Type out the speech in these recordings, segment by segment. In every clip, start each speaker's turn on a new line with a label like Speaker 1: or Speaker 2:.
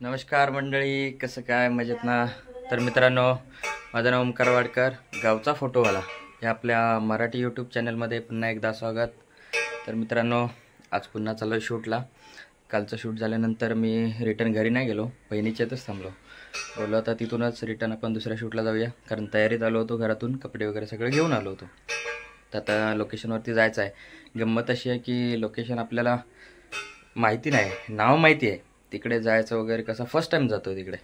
Speaker 1: नमस्कार मंडळी, कसं काय मजेत ना? तर मित्रांनो, माझं नाव ओमकार वाडकर, गावचा फोटोवाला या आपल्या मराठी यूट्यूब चॅनलमध्ये पुन्हा एकदा स्वागत. तर मित्रांनो, आज पुन्हा चाललो शूटला. कालचं शूट झाल्यानंतर मी रिटर्न घरी नाही गेलो, बहिणीच्यातच थांबलो. बोललो आता तिथूनच रिटर्न आपण दुसऱ्या शूटला जाऊया, कारण तयारीत आलो होतो. घरातून कपडे वगैरे सगळं घेऊन आलो होतो. तर आता लोकेशनवरती जायचं आहे. गंमत अशी आहे की लोकेशन आपल्याला माहिती नाही, नाव माहिती आहे, तिकडे जायचं वगैरे कसं फर्स्ट टाईम जातो आहे तिकडे.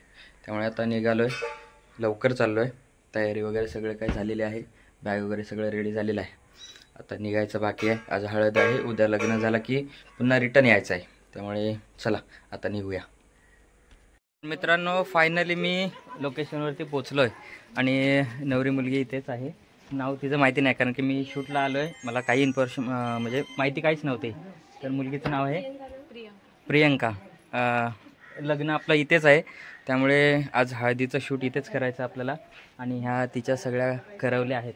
Speaker 1: त्यामुळे आता निघालो आहे, लवकर चाललो आहे. तयारी वगैरे सगळं काही झालेली आहे, बॅग वगैरे सगळं रेडी झालेलं आहे. आता निघायचं बाकी आहे. आज हळद आहे, उद्या लग्न झालं की पुन्हा रिटर्न यायचं आहे. त्यामुळे चला आता निघूया. मित्रांनो, फायनली मी लोकेशनवरती पोचलो आहे आणि नवरी मुलगी इथेच आहे. नाव तिचं माहिती नाही, कारण की मी शूटला आलो आहे, मला काही इन्फॉर्मेशन म्हणजे माहिती काहीच नव्हती. तर मुलगीचं नाव आहे प्रियंका. लग्न आपलं इथेच आहे, त्यामुळे आज हळदीचं शूट इथेच करायचं आपल्याला. आणि ह्या तिच्या सगळ्या करवल्या आहेत.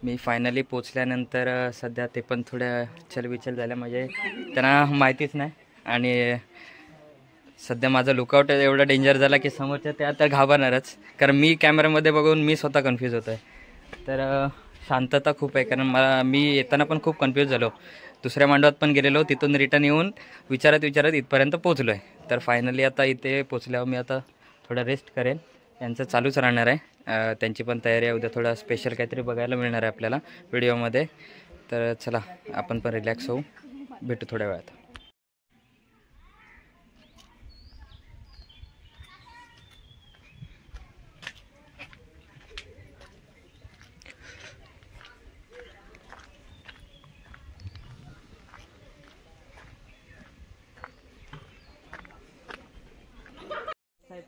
Speaker 1: मी फायनली पोचल्यानंतर सध्या ते पण थोड्या चलबिचल झाल्या, म्हणजे त्यांना माहितीच नाही. आणि सध्या माझा लुकआउट एवढा डेंजर झाला की समोरच्या त्या तर घाबरणारच, कारण मी कॅमेऱ्यामध्ये बघून मी स्वतः कन्फ्यूज होतो आहे. तर शांतता खूप आहे, कारण मी येताना पण खूप कन्फ्यूज झालो. दुसऱ्या मांडवात पण गेलेलो, तिथून रिटर्न येऊन विचारत इथपर्यंत पोचलो आहे. तर फायनली आता इथे पोचल्यावर मी आता थोडा रेस्ट करेन. यांचं चालूच राहणार आहे, त्यांची पण तयारी आहे. उद्या थोडा स्पेशल काहीतरी बघायला मिळणार आहे आपल्याला व्हिडिओमध्ये. तर चला आपण पण रिलॅक्स होऊ, भेटू थोड्या वेळात.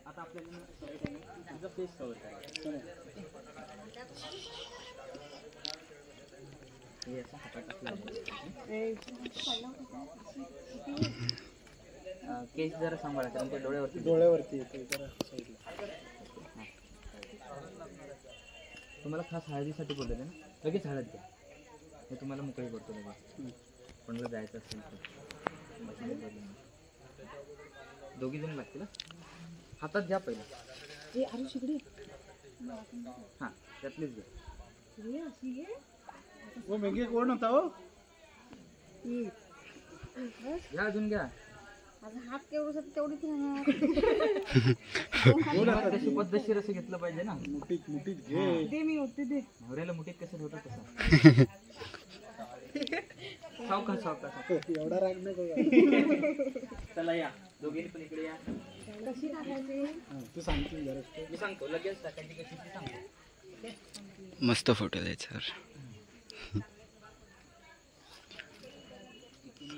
Speaker 1: आता आपल्याला फेस कव्हर करायचं. केस जरा सांभाळा, कारण ते डोळ्यावरती येते जरा. तुम्हाला खास हळदीसाठी बोलले ना, लगेच हळद द्या, हे तुम्हाला मोकळी करतो. लगेच कोणाला जायचं असेल तर दोघी जण लागतील. हातात घ्या पहिला. हां, त्यातलीच घ्या. कोण होता हो? घ्या, अजून घ्या. हात तेवढीच पद्धतशीर असं घेतलं पाहिजे ना. मुठीत घे. नवऱ्याला मुठीत कसं होतं तसं. सावकाश एवढा राग नाही. चला या, दोघींनी पण इकडे या. कशी टाकायची तू सांगतो जरा. मी सांगतो, लगेच टाकायची कशी ती सांगतो. मस्त फोटो द्यायचा.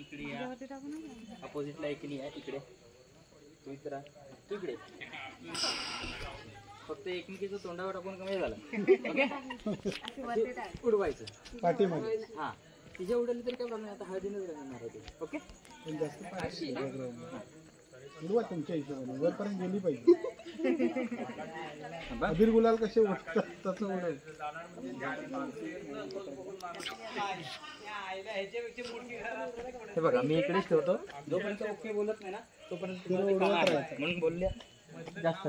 Speaker 1: इकडे या, अपोजिटला इकडे या. तिकडे तू इकडे तू इकडे. फक्त एकमेकीचं तोंडावर टाकून कमी झालं. ओके, उडवायचं पाठीमागे. हां, तिच्या उडवली तरी काय प्रॉब्लेम नाही. आता हळदीनच राहणार होती. ओके, उडवा तुमच्या हिशोबाने, वरपर्यंत गेली पाहिजे. अबीर गुलाल कसे उडतात तसं उडव. हे बघा, मी इकडेच ठेवतो. जोपर्यंत ओके बोलत नाही ना तोपर्यंत म्हणून बोलल्या जास्त.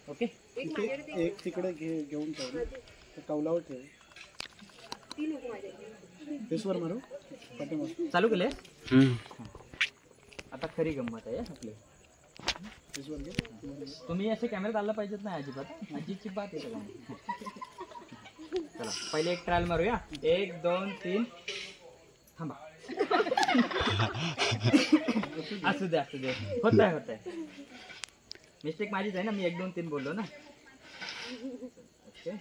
Speaker 1: ओके, एक तिकडे घेऊन ठेव, कौलावर ठेव. फेसवर मारू. चालू केले. आता खरी गंमत आहे आपली. तुम्ही असे कॅमेऱ्यात आला पाहिजेत ना, अजिबात अजिबातची बात आहे. चला पहिले एक ट्रायल मारूया. 1 2 3. थांबा. असू दे असू दे, होत आहे. मिस्टेक माझीच आहे ना, मी 1 2 3 बोललो ना. Okay,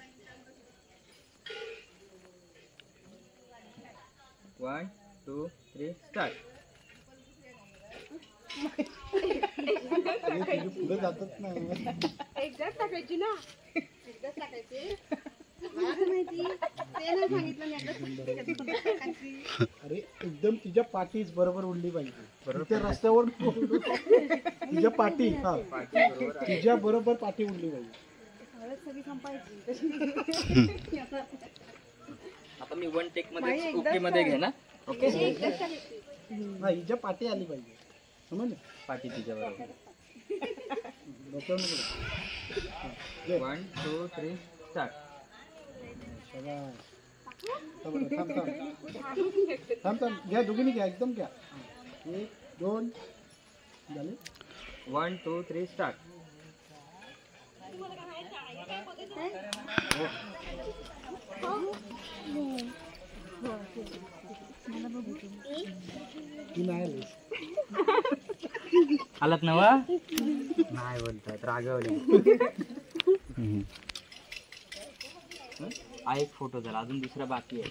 Speaker 1: 1 2 3 start. पुढे जातच नाही. एकदाच टाकायची ना, एकदाच टाकायची. माहिती ते नाही सांगितलं. अरे एकदम तिच्या पाठीच बरोबर उडली पाहिजे. त्या रस्त्यावर तिच्या पाठी, हा तिच्या बरोबर पाठी उडली पाहिजे. सगळी संपायची. आता मी 1 टेक मध्ये ओके मध्ये घे ना. ओके, हिच्या पाठी आली पाहिजे, समजलं? पाठी तिच्या बरोबर. 1 2 3 स्टार्ट.
Speaker 2: थांब घ्या, दोघींनी घ्या, एकदम घ्या. 1 2 झाले.
Speaker 1: 1 2 3 स्टार्ट. आलात नवा नाही बोलतात रागवले. हा एक फोटो झाला, अजून दुसरा बाकी आहे.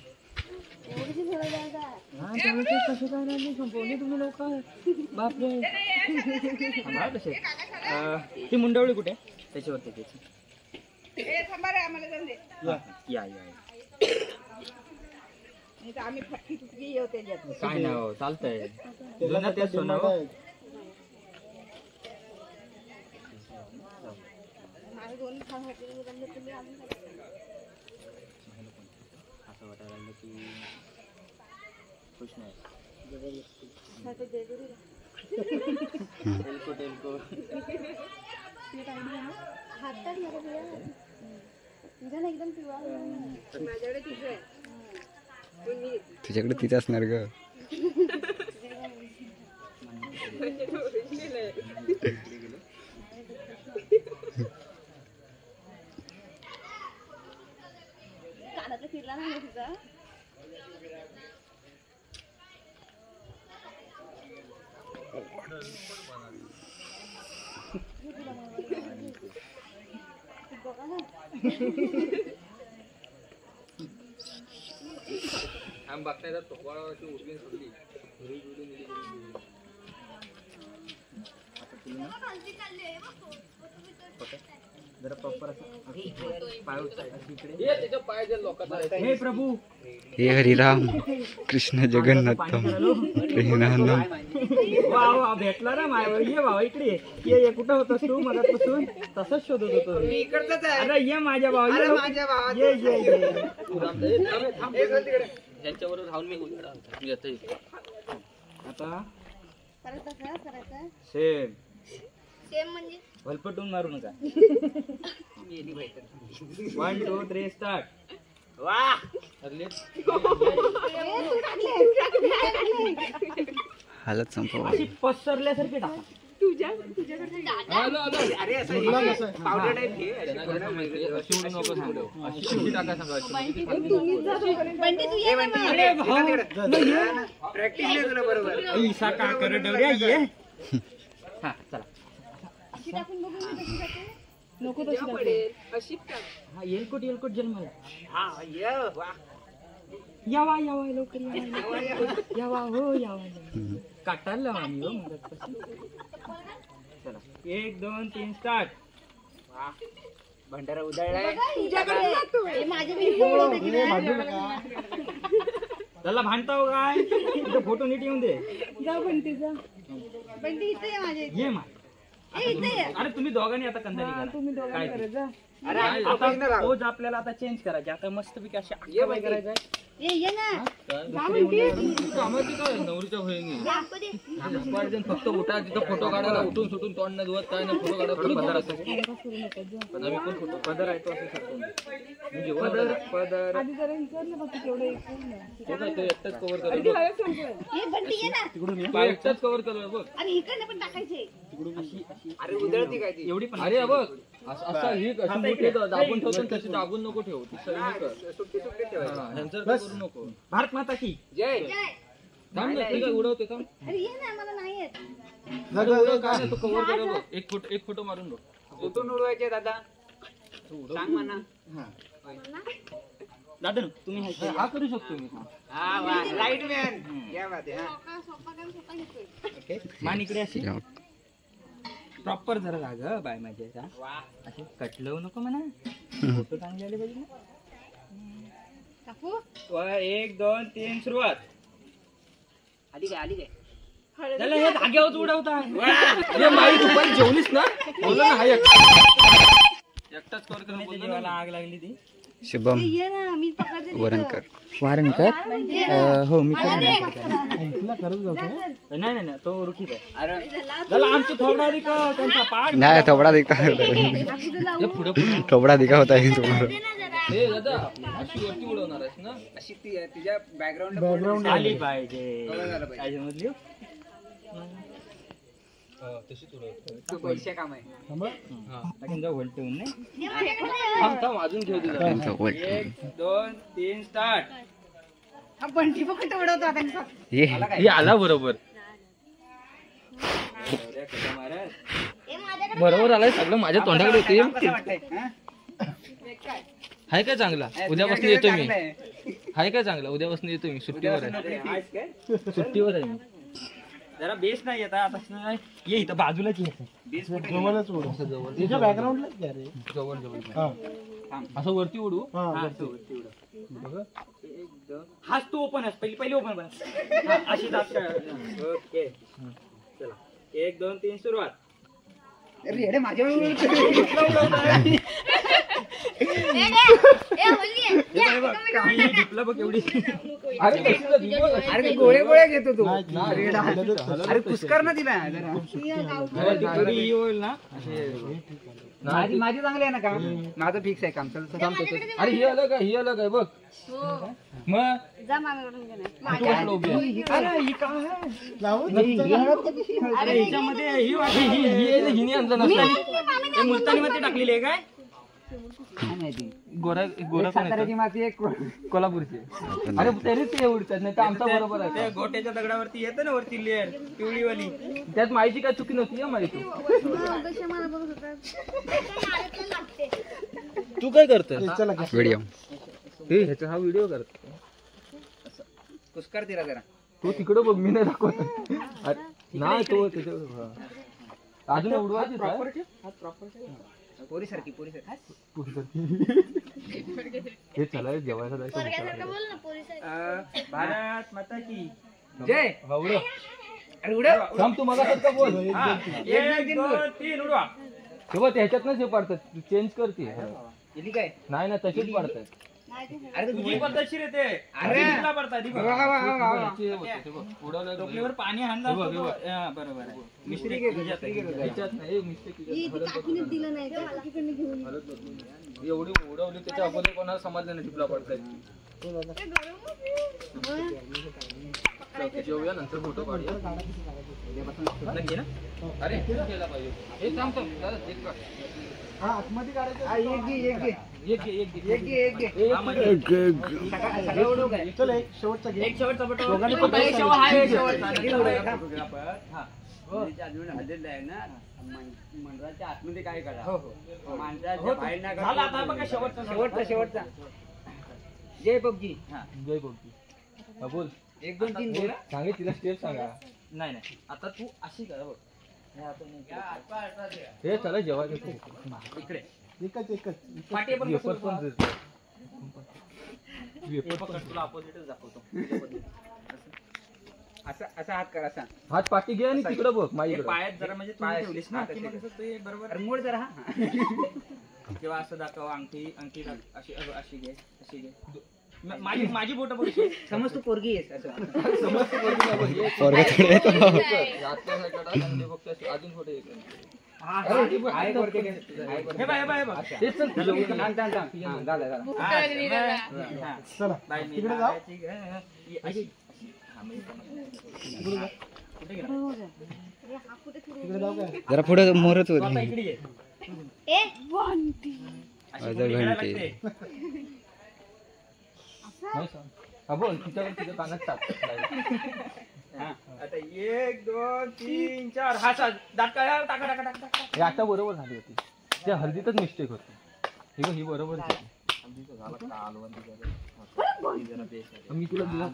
Speaker 1: तुम्ही लोक बापरे. ती मुंडवळी कुठे त्याच्यावरती त्याची. या काय ना हो चालतंय. तेच सोनं असं वाटायला लागलं की खुश नाही. टेलको टेलको
Speaker 3: तुझ्याकडे तिथे असणार ग.
Speaker 4: फिरला नाही तुझा.
Speaker 1: आम बघता येतात तोपाळाची उडवीन सोडली. जरा प्रॉपर हे प्रभू
Speaker 3: हे हरिराम कृष्ण जगन्नाथम प्रेमानंद.
Speaker 1: वा वा भेटला ना मायावर. ये भावा इकडे ये. कुठं होतस तू मगापासून? तसंच शोधत होतो. अरे ये माझ्या भावा, ये ये ये. त्यांच्याबरोबर राहून मी आता सेम
Speaker 4: सेम म्हणजे
Speaker 1: भलपटून मारू नका. 1 2 3 स्टार्ट. वा
Speaker 3: हालत संपव.
Speaker 1: अशी पसरल्यासारखी टाका. हा चला नको हा येलकोट येलकोट जन्माला. यावा यावा लवकर यावा हो यावा. काटायला आम्ही हो मदत. चला 1 2 3 स्टार्ट. भंडारा उधळलाय. त्याला भांडता हो काय. फोटो नीट येऊन दे.
Speaker 4: जा बंटी जा. बंटी इथे ये माझे.
Speaker 1: ये मा. अरे तुम्ही दोघांनी आता कंदारी करा. तुम्ही दोघांनी जा. अरे आता पोज आपल्याला आता चेंज करायची. आता मस्तपैकी अशी आकाबाई करायचं आहे.
Speaker 4: ये ना.
Speaker 1: नवरीच्या होईनी फक्त उठा तिथं फोटो काढायला. उठून सुटून तोंड न धुवत काय नाही. फोटो काढायला पण आम्ही पण फोटो पदर आहे तो असू शकतो. म्हणजे पदर पदर एकटाच कव्हर करतो. एकटाच कव्हर करतो बघ.
Speaker 4: पण टाकायचे.
Speaker 1: अरे उधळती काय ती एवढी पण. अरे बघ असं ही मोठी दाबून ठेवतो तशी दाबून नको ठेवू. करू नको. भारत माता की जय. उडवते का. तो कव्हर करा बघ. एक फोटो मारून बघ. कुठून उडवायचे दादा सांग म्हणा. दादा तुम्ही हा करू शकतो मी. Right man. मान इकडे अशी प्रॉपर जरा राग बाय माझ्या. असे कटलवू नको म्हणा. फोटो चांगले आले पाहिजे ना. 1 2 3 सुरुवात. आली काय त्याला हे धाग्यावर उडवता. जेवलीस ना. बोललो ना हा एकटाच कव्हर करून. जेवायला आग लागली ती.
Speaker 3: शुभम
Speaker 4: ये ना मी पकडते तिथं.
Speaker 3: वरणकर.
Speaker 1: वारणकर हो मी
Speaker 2: ऐकला खरंच जातो
Speaker 1: नाही नाही नाही तो ओळखीत आहे आमची थोडा त्यांचा पाठ
Speaker 3: नाही थोबडा दिखा
Speaker 1: पुढे
Speaker 3: थोबडा दिखा होता है तुम्हारा.
Speaker 2: बॅकग्राऊंड
Speaker 1: आली पाहिजे काय समजली टाकून जाऊ भलते अजून घेऊ तुझा
Speaker 3: त्यांचा वट.
Speaker 1: 1 2 3 स्टार्ट
Speaker 4: आपण ती पकडते उडवतो त्यांचा.
Speaker 3: ये
Speaker 1: आला बरोबर बरोबर आलाय सगळं माझ्या तोंडाकडे येते हाय काय चांगला उद्यापासून येतो मी हाय काय चांगला उद्यापासून येतो मी सुट्टीवर आहे सुट्टीवर आहे मी जरा बेस नाही येत आता ये इथं बाजूलाच ये
Speaker 2: जवळच उडू त्याच्या बॅकग्राऊंडलाच घ्या रे
Speaker 1: जवळ जवळ
Speaker 2: हा
Speaker 1: असं वरती उडू
Speaker 2: हा
Speaker 1: वरती उडू हाच तू ओपन आहे पहिले ओपन बन अशी दात ओके चला 1 2 3 सुरुवात डिपला बघ एवढी
Speaker 5: अरे गोळे गोळे घेतो तू
Speaker 2: नाही,
Speaker 5: अरे पुष्कर ना तिला जरा.
Speaker 1: होईल ना
Speaker 5: माझी चांगली आहे ना काम माझं फिक्स आहे काम चल
Speaker 1: अरे ही अलग आहे बघ मग
Speaker 4: जा मागवरून घे ना.
Speaker 1: तू कशाला उभी आहे? अरे ही काय आहे?
Speaker 2: लावू
Speaker 1: अरे हिच्यामध्ये ही हिने आणलं नसतं मुलतानी मध्ये टाकलेली आहे काय गोरा गोरा कोण
Speaker 5: साताऱ्याची माती एक
Speaker 1: कोल्हापूरची अरे तरीच ते उडतात नाही तर आमचा बरोबर आहे गोट्याच्या दगडावरती येतं ना वरती लेअर पिवळीवाली त्यात माहिती काय चुकी नव्हती माहिती
Speaker 4: कशा मला बघत होता.
Speaker 1: तू काय करतोय
Speaker 2: चला
Speaker 3: व्हिडिओ.
Speaker 1: ह्याचा हा व्हिडिओ करतो
Speaker 5: पुष्कर तिला जरा
Speaker 1: तो तिकडे बघ मी नाही दाखवत नाही तो त्याच्यावर अजून उडवायची
Speaker 5: पोरी सारखी
Speaker 1: हे चला जेवायला
Speaker 4: पोरग्यासारखं बोल ना पोरीसारखं.
Speaker 1: भारत माता की
Speaker 5: जय
Speaker 1: उडव
Speaker 5: अरे उडव
Speaker 1: थांब तू मला फक्त बोल 1 2 3 उडवा तेव्हा त्याच्यातनच हे पडतात चेंज करते
Speaker 5: गेली काय
Speaker 1: नाही ना तशीच पडतात
Speaker 5: अरे
Speaker 1: तुझी पद्धतशीर येते
Speaker 5: अरे
Speaker 1: पडतात टोपलीवर पाणी हाणलं बरोबर आहे मिस्टेक ह्याच्यात नाही मिस्टेक
Speaker 4: ही ती काकीने दिलं नाही का काकीकडनं घेऊन ये.
Speaker 1: एवढी उडवली त्याच्या अगोदर कोणाला समजलं नाही टिपला पडताय जेवूया नंतर फोटो काढूया नक्की ना अरे केला पाहिजे हे थांब दादा एक काढ.
Speaker 2: हा आतमध्ये काढायचं
Speaker 5: एक घे सगळं उडव काय
Speaker 2: चल एक शेवटचा घे
Speaker 1: एक शेवटचा फोटो
Speaker 2: दोघांनी पण
Speaker 1: एक शेवट हा एक शेवट
Speaker 5: अजून हजर आहे ना मंडळाच्या आतमध्ये काय करा
Speaker 1: हो
Speaker 5: माणसाच्या बाहेर ना
Speaker 1: झाला आता बघा शेवटचा
Speaker 5: शेवटचा जय पबजी
Speaker 1: जय बोलती बोल
Speaker 5: 1 2 3 बोला
Speaker 1: सांगे तिला स्टेप सांगा नाही नाही आता तू अशी कर बघ हे आता नाही हे चला जेवायचं इकडे
Speaker 2: एकच
Speaker 1: पाठी पण तुला अपोजिटच दाखवतो
Speaker 5: असा हात कर असा
Speaker 1: हात पाठी घे आणि तिकडे बघ माझ्याकडे
Speaker 5: पायात जरा म्हणजे
Speaker 1: पाय
Speaker 5: ठेवलीस ना की मग कसं ते
Speaker 1: बरोबर
Speaker 5: अरे मोड जरा हा
Speaker 1: किंवा असं दाखव अंगठी अशी अशी घे अशी घे माझी बोट बघ
Speaker 5: समज तू पोरगी आहेस असं
Speaker 1: समज
Speaker 3: पोरगा थोडे येतो.
Speaker 1: अजून फोटो
Speaker 5: हाय करते
Speaker 1: हे बघ तेच चल
Speaker 2: चला तिकडे जाऊ तिकडे जाऊ काय
Speaker 3: जरा पुढे मोरच होत
Speaker 1: इकडे ये.
Speaker 4: ए बंटी.
Speaker 3: अर्धा घंटे
Speaker 1: हा बोल तिच्या कानात टाक आता 1 2 3 4 हा टाका आता बरोबर झाली होती त्या हल्दीतच मिस्टेक होती ही बरोबर झाली मी तुला दिला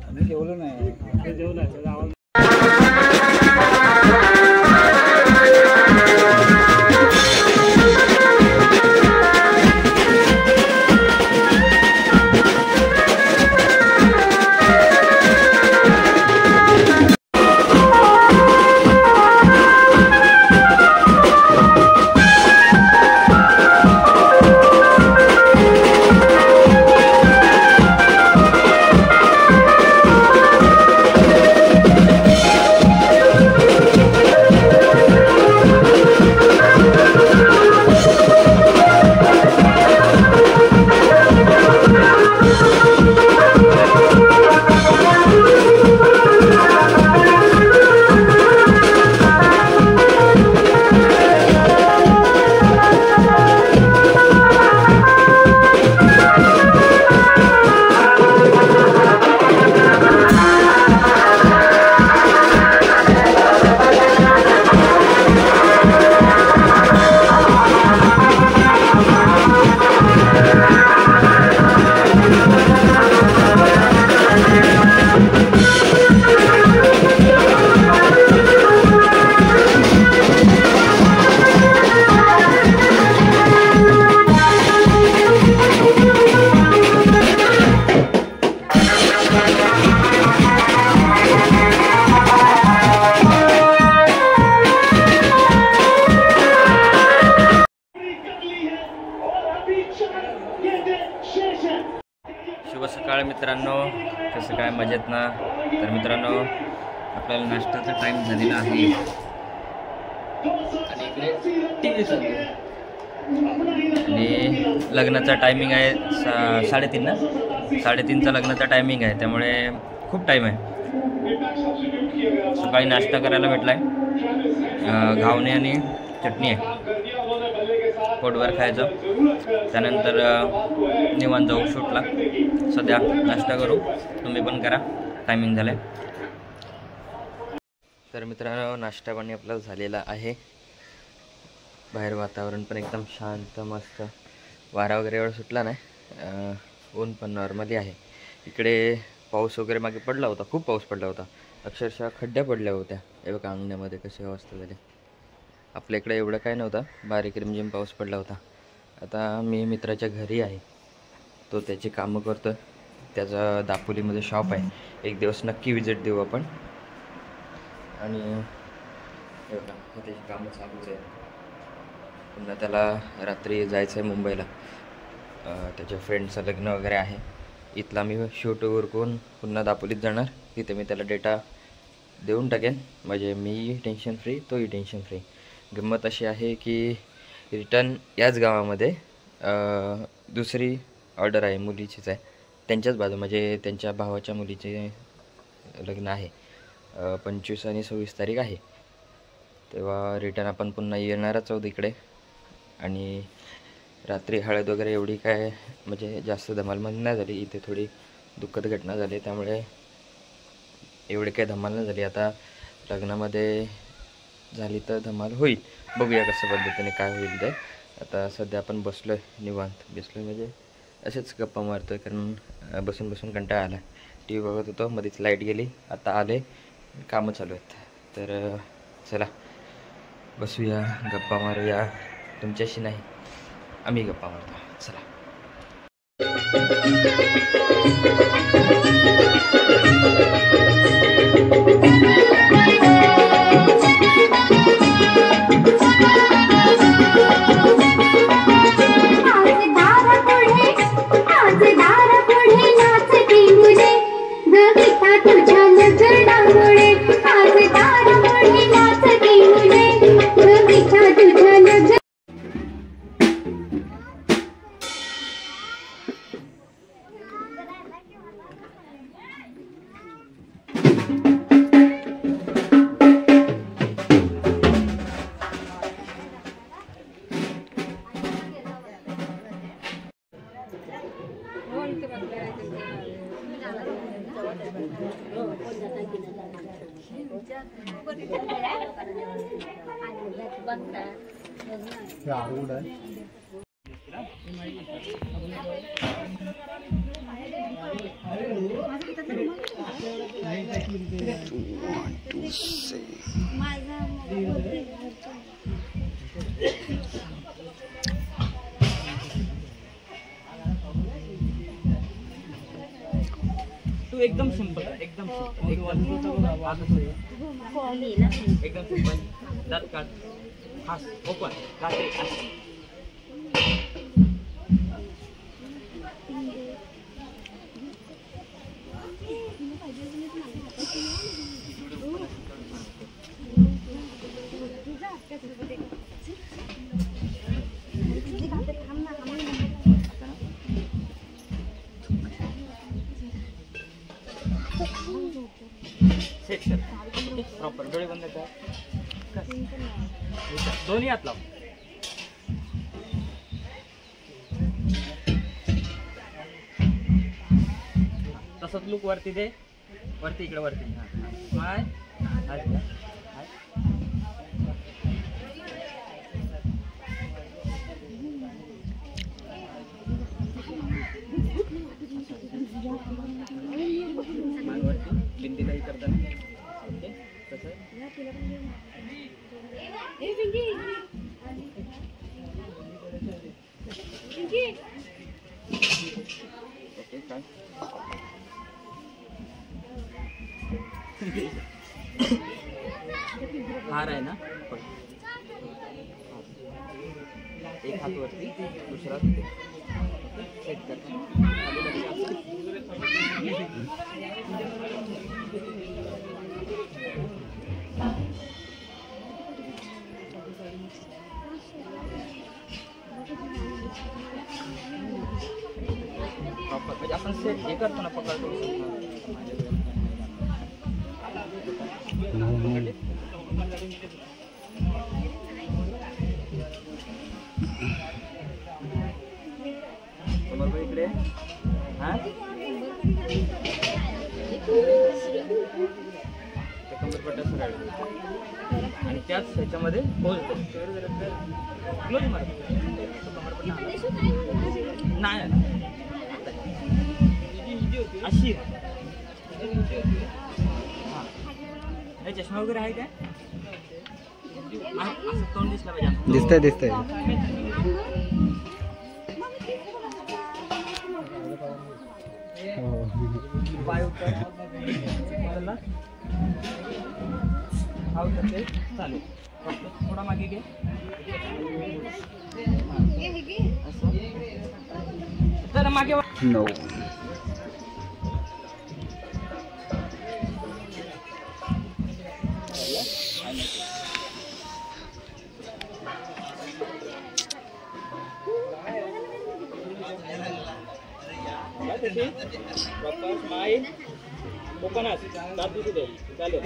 Speaker 5: आम्ही जेवलो नाही.
Speaker 1: शुभ सकाळ मित्रांनो, कसं काय मजेत ना? तर मित्रांनो, आपल्याला नाश्त्याचा टाईम झालेला आहे आणि इकडे TV चालू आहे. आणि लग्नाचा टायमिंग आहे 3:30 ना, 3:30चा लग्नाचा टायमिंग आहे, त्यामुळे खूप टाईम आहे. सकाळी नाश्ता करायला भेटला आहे, घावणे आणि चटणी आहे, पोटभर खायचं. त्यानंतर निवांत जाऊ शूटला. सध्या नाश्ता करू, तुम्ही पण करा, टायमिंग झालं आहे. तर मित्रांनो, नाश्ता पाणी आपला झालेला आहे. बाहेर वातावरण पण एकदम शांत, मस्त. वारा वगैरे एवढा सुटला नाही, ऊन पण नॉर्मली आहे. इकडे पाऊस वगैरे मागे पडला होता, खूप पाऊस पडला होता, अक्षरशः खड्ड्या पडल्या होत्या. हे बघा अंगण्यामध्ये कशी अवस्था झाली. आपल्या इकडे एवढं काय नव्हतं, बारीक रिमझिम पाऊस पडला होता. आता मी मित्राच्या घरी आहे, तो त्याची कामं करतो. त्याचा दापोलीमध्ये शॉप आहे, एक दिवस नक्की विजिट देऊ आपण. आणि हे बघा, त्याची कामं चालूच आहे. पुन्हा त्याला रात्री जायचं आहे मुंबईला, त्याच्या फ्रेंडचं लग्न वगैरे आहे. इथला मी शूट उरकून पुन्हा दापोलीत जाणार. तिथे मी त्याला डेटा देऊन टाकेन, म्हणजे मी टेन्शन फ्री, तोही टेन्शन फ्री. गंमत अशी आहे की रिटर्न याच गावामध्ये दुसरी ऑर्डर आहे, मुलीचीच आहे, त्यांच्याच बाजू, म्हणजे त्यांच्या भावाच्या मुलीचे लग्न आहे. 25 आणि 26 तारीख आहे. तेव्हा रिटर्न आपण पुन्हा येणारच आहोत इकडे. आणि रात्री हळद वगैरे एवढी काय म्हणजे जास्त धमालमध्ये नाही झाली. इथे थोडी दुःखद घटना झाली, त्यामुळे एवढी काही धमाल नाही झाली. आता लग्नामध्ये झाली तर धमाल होईल, बघूया कसं पद्धतीने काय होईल ते. आता सध्या आपण बसलो आहे, निवांत बसलो म्हणजे असेच गप्पा मारतो आहे, कारण बसून बसून कंटाळा आला. टी व्ही बघत होतो, मध्येच लाईट गेली, आता आले, कामं चालू आहेत. तर चला बसूया, गप्पा मारूया. तुमच्याशी नाही, आम्ही गप्पा मारतो. चला.
Speaker 2: हे आरूड आहे.
Speaker 1: तू एकदम सिंपल एकदम एकदम सिंपल दात काढ हास ओपन काटे सेट कर प्रॉपर डोळे बंद कर दोन्ही हात लाव तसंच लुक वरती दे वरती इकडे वरती हाय बिंदीलाही करताना ओके तसं ओके काय हार आहे ना एक हात वरती दुसरा सेट कर म्हणजे आपण सेट हे करतो ना पकडतो बरोबर इकडे हा कमरपट्टा सरळ आणि त्याच ह्याच्यामध्ये क्लोज मार नाही अशी नाही चष्मा वगैरे आहे काय असं तोंड दिसलं पाहिजे
Speaker 3: दिसतंय
Speaker 1: पाय उतर हा उतरते चालेल थोडा मागे घे असं तर मागे
Speaker 3: नो
Speaker 1: प्रॉपर स्माइल कोकणात दात दिसू दे चालेल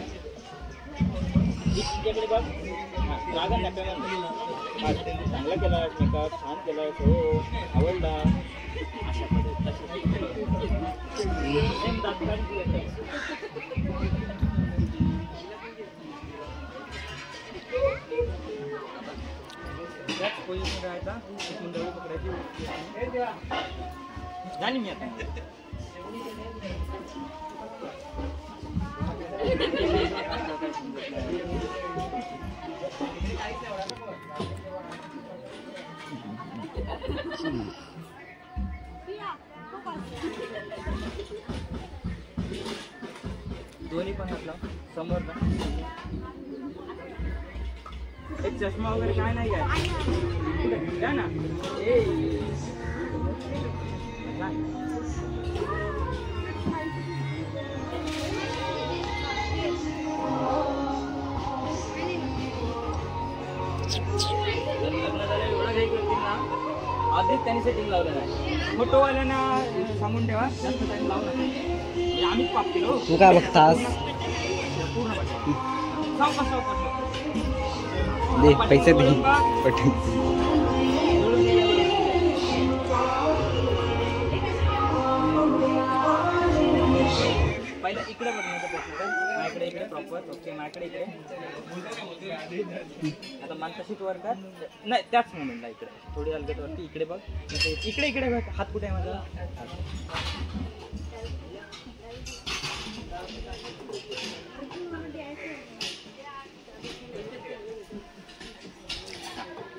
Speaker 1: तुझ्याकडे बघ हां रागा नका चांगला केला मेकअप छान केला हो आवडला अशा पद्धतीने दात त्याच पोझिशन राहायचा सुंदर पकडायची जाणी मी आता दोन्ही पण हात लाव समोर ना एक चष्मा वगैरे काय नाही काय ना ए आधीच त्यांनी सेटिंग लावलं नाही फोटोवाल्यांना सांगून ठेवा जास्त टाइम लावला नाही आम्हीच पाप केलो
Speaker 3: तू काय बघतास
Speaker 1: पूर्ण सावकाश
Speaker 3: दे पैसे दे पटकन
Speaker 1: पहिला इकडे बघण्याचा प्रश्न माझ्याकडे इकडे प्रॉपर. ओके माझ्याकडे इकडे आता मान तशीच वर कर. नाही त्याच मोमेंटला इकडे थोडी अलगद वरती. इकडे बघ. इकडे इकडे बघ. हात कुठे आहे माझा?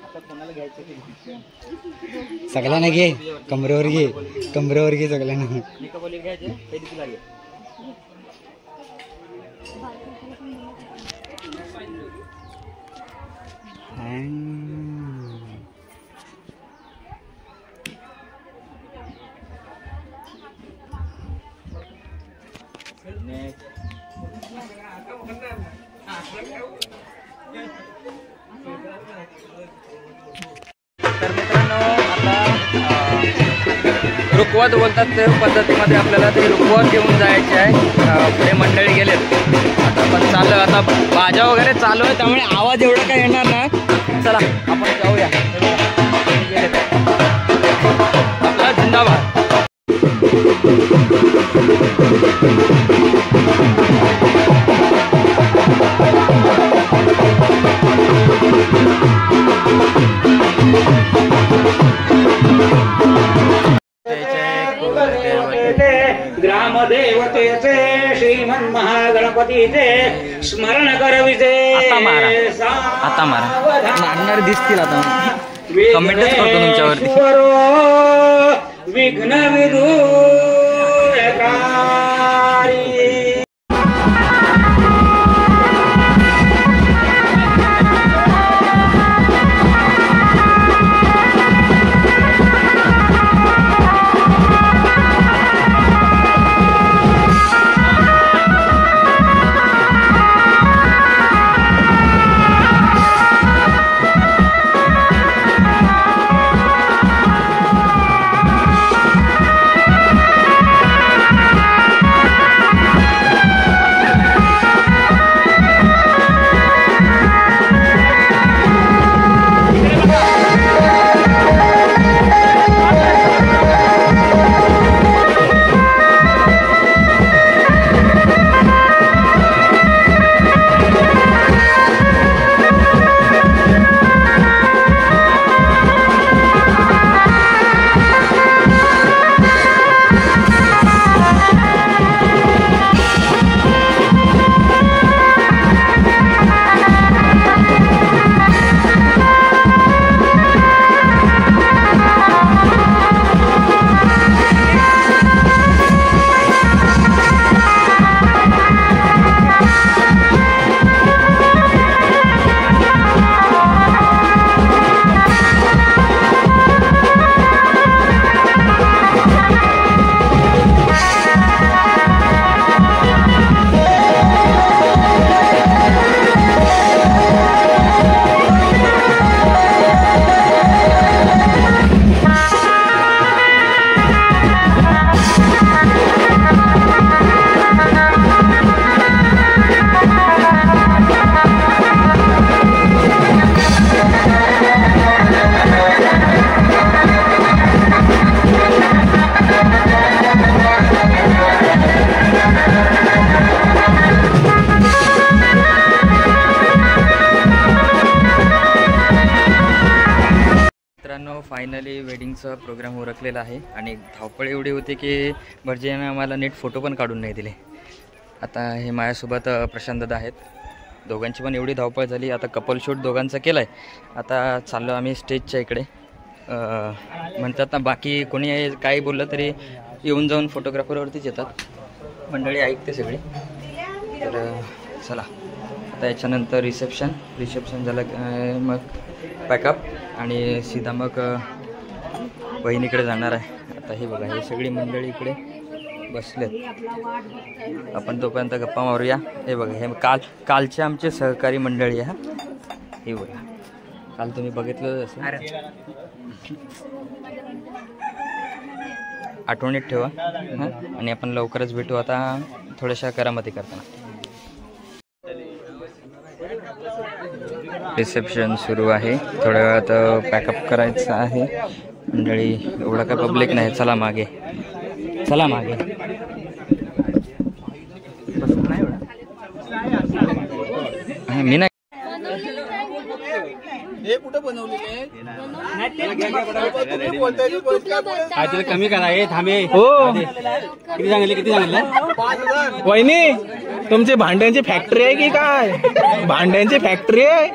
Speaker 1: आता कोणाला घ्यायचं ते
Speaker 3: सगळ्यांना घे. कमरेवर घे. कमरेवर घे सगळ्यांना.
Speaker 1: निका बोली घ्यायचे ते तुला घे. तर मित्रांनो आता रुखवत बोलतात ते पद्धतीमध्ये आपल्याला ते रुखवत घेऊन जायचे आहे. पुढे मंडळी गेलेत. आता पण चाललं. आता भाज्या वगैरे चालू आहे त्यामुळे आवाज एवढा काही येणार नाही. चला आपण जाऊया. गेलेत. आपला जिंदाबाद.
Speaker 5: ग्रामदेवतेचे श्रीमन महागणपतीचे स्मरण करविजे.
Speaker 1: आता मारा मारणार दिसतील. आता कमेंटच करतो तुमच्यावरती.
Speaker 5: विघ्न विदूरकारी.
Speaker 1: फायनली वेडिंगचा प्रोग्राम उरकलेला आहे आणि धावपळ एवढी होती की भटजीने आम्हाला नीट फोटो पण काढून नाही दिले. आता हे माझ्यासोबत प्रशांत दादा आहेत. दोघांची पण एवढी धावपळ झाली. आता कपल शूट दोघांचा केला आहे. आता चाललो आम्ही स्टेजच्या इकडे. म्हणतात ना बाकी कोणी काही बोललं तरी येऊन जाऊन फोटोग्राफरवरतीच येतात. मंडळी ऐकते सगळी. तर चला आता याच्यानंतर रिसेप्शन झालं मग पॅकअप आणि सीधा मग बहिणीकडे जाणार आहे. आता हे बघा हे सगळी मंडळी इकडे बसलेत. आपण तोपर्यंत गप्पा मारूया. हे बघा हे कालचे आमचे सहकारी मंडळी आहे. हे बघा काल तुम्ही बघितलं असेल. आठवणीत ठेवा. हां आणि आपण लवकरच भेटू आता थोड्याशा करामती करताना. रिसेप्शन सुरू आहे. थोड्या वेळात पॅकअप करायचं आहे. मंडळी एवढा काय पब्लिक नाही. चला मागे बस नाही एवढा. मी नाही
Speaker 3: कमी करा हे थांबे हो किती सांगितलं
Speaker 6: वहिनी तुमची भांड्यांची फॅक्टरी आहे की काय? भांड्यांची फॅक्टरी आहे.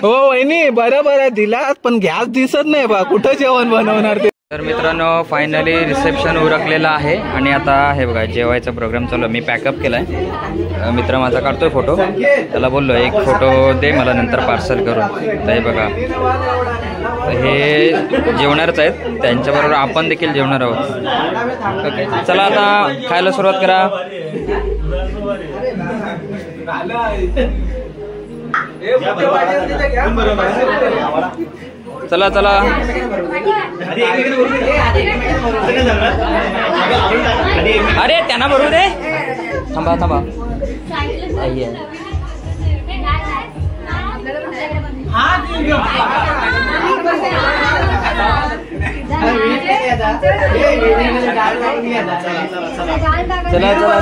Speaker 6: हो वहिनी बरं दिलात पण गॅस दिसत नाही बा कुठं जेवण बनवणार ते.
Speaker 1: तर मित्रांनो फायनली रिसेप्शन उरकलेलं आहे आणि आता हे बघा जेवायचा प्रोग्राम चालू आहे. मी पॅकअप केलाय. मित्र माझा काढतोय फोटो. त्याला बोललो एक फोटो दे मला नंतर पार्सल करून. तर हे बघा हे जेवणारच आहेत. त्यांच्याबरोबर आपण देखील जेवणार आहोत. ओके चला आता खायला सुरुवात करा. चला चला अरे त्यांना भरू दे. थांबा थांबा चला चला चला चला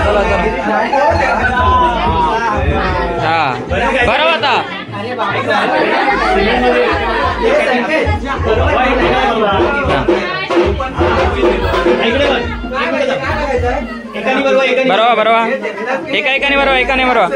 Speaker 1: हा बरं आता बरोबर बरोबर एकाने बरोबर एकाने बरोबर.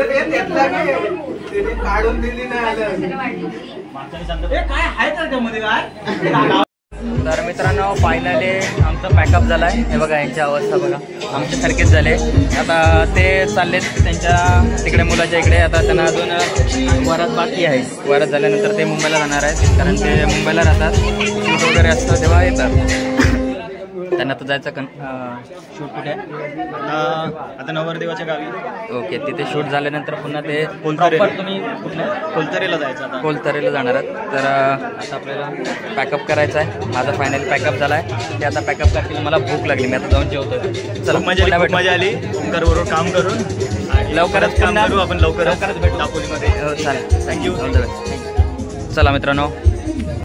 Speaker 1: तर मित्रांनो फायनली आमचं पॅकअप झालं आहे. हे बघा यांची अवस्था बघा आमच्यासारखेच झाले. आता ते चाललेत त्यांच्या तिकडे मुलाच्या इकडे. आता त्यांना अजून वरात बाकी आहे. वरात झाल्यानंतर ते मुंबईला जाणार आहेत कारण ते मुंबईला राहतात. शूट वगैरे असतं तेव्हा येतात. त्यांना तर जायचं शूट कुठे
Speaker 3: आता नवरदेवाच्या गावी.
Speaker 1: ओके तिथे शूट झाल्यानंतर पुन्हा ते प्रॉपर तुम्ही कुठल्या
Speaker 3: कोलतरेला जायचं आता.
Speaker 1: कोलतरेला जाणार आहेत. तर आता आपल्याला पॅकअप करायचं आहे. माझा फायनली पॅकअप झाला आहे. ते आता पॅकअप करतील. मला भूक लागली. मी आता जाऊन जेवतोय. चला
Speaker 3: मजा आली बरोबर काम करून.
Speaker 1: लवकरच
Speaker 3: काम करू आपण लवकरच भेटू दापोलीमध्ये.
Speaker 1: हो चालेल. थँक्यू. चला मित्रांनो